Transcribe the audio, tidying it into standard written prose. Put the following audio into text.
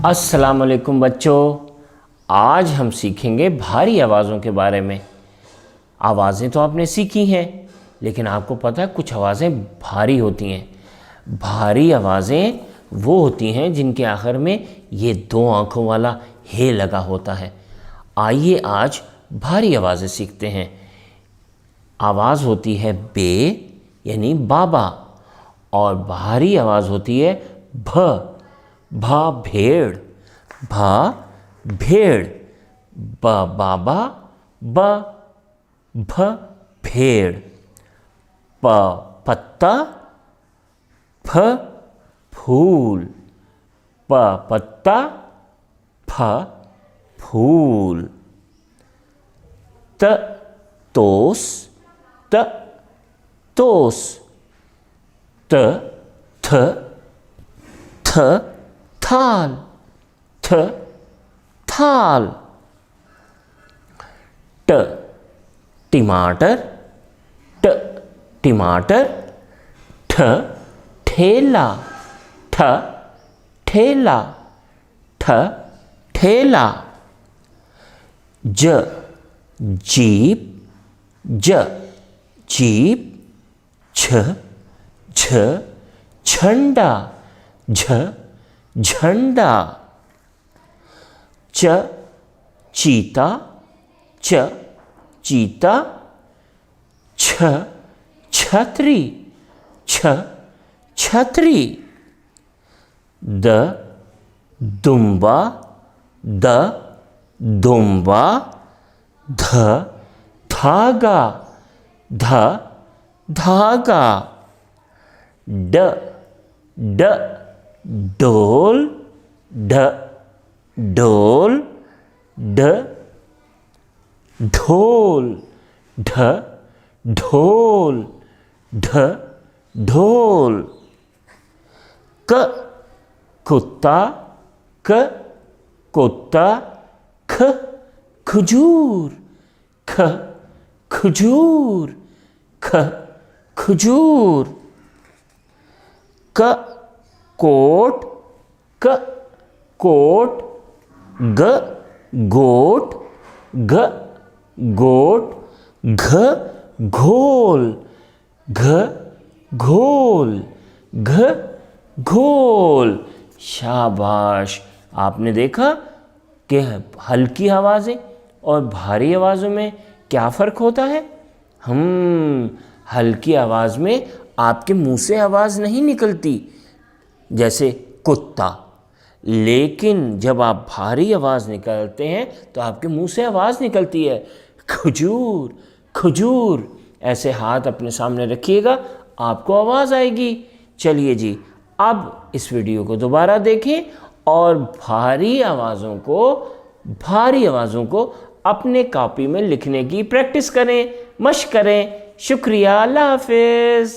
अस्सलाम वालेकुम बच्चों, आज हम सीखेंगे भारी आवाज़ों के बारे में। आवाज़ें तो आपने सीखी हैं, लेकिन आपको पता है कुछ आवाज़ें भारी होती हैं। भारी आवाज़ें वो होती हैं जिनके आखिर में ये दो आँखों वाला हे लगा होता है। आइए आज भारी आवाज़ें सीखते हैं। आवाज़ होती है बे यानी बाबा, और भारी आवाज़ होती है भ। भा भेड़, भा भेड़, ब बाबा, ब भ भेड़, प पत्ता, फ फूल, प पत्ता, फ फूल, त तोस, त तोस, त थ थ थाल, थ थाल, ट टमाटर, ट टमाटर, ठ ठेला, ठ ठेला, ठ ठेला, ज जीप, ज जीप, झ झ झंडा, झ झंडा, च चीता, च चीता, छ छतरी, छ छतरी, द दुम्बा, द दुम्बा, ध धागा, ध धागा, ड ड डोल, ढ ढोल, ढ ढोल, ढ ढोल, ढ ढोल, क कुत्ता, क कुत्ता, ख खजूर, ख खजूर, ख खजूर, क कोट, क कोट, ग गोट, घ गोट, घ घोल, घ घोल, घ घोल। शाबाश, आपने देखा कि हल्की आवाज़ें और भारी आवाज़ों में क्या फ़र्क होता है। हल्की आवाज़ में आपके मुंह से आवाज़ नहीं निकलती जैसे कुत्ता, लेकिन जब आप भारी आवाज़ निकालते हैं तो आपके मुंह से आवाज़ निकलती है खजूर, खजूर। ऐसे हाथ अपने सामने रखिएगा, आपको आवाज़ आएगी। चलिए जी, अब इस वीडियो को दोबारा देखें और भारी आवाज़ों को अपने कॉपी में लिखने की प्रैक्टिस करें, मश्क करें। शुक्रिया, अल्लाह हाफ़िज़।